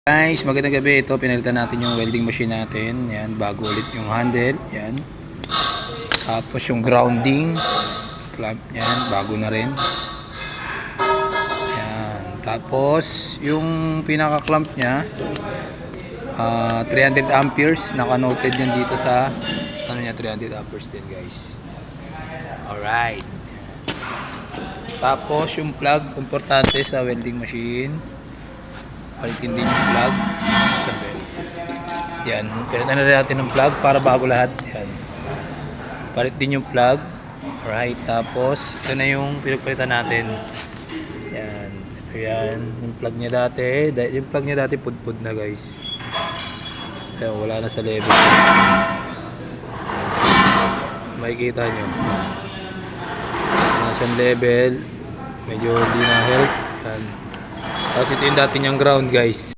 Guys, magandang gabi. Ito, pinalitan natin yung welding machine natin. Yan, bago ulit yung handle. Yan. Tapos yung grounding clamp yan, bago na rin. Yan. Tapos yung pinaka clamp nya 300 amperes. Naka-noted yan dito sa ano nya, 300 amperes din, guys. Alright. Tapos yung plug, importante sa welding machine. Palitin din yung plug. Yan, palitan na rin natin ng plug para bago lahat. Yan, palit din yung plug. Alright, tapos ito na yung pinagpalitan natin. Yan, ito yan yung plug nya dati. Yung plug nya dati pudpud na, guys. Ayan, wala na sa level. Makikita nyo nasa level, medyo di na help. Yan. Tapos ito yung dati niyang ground, guys.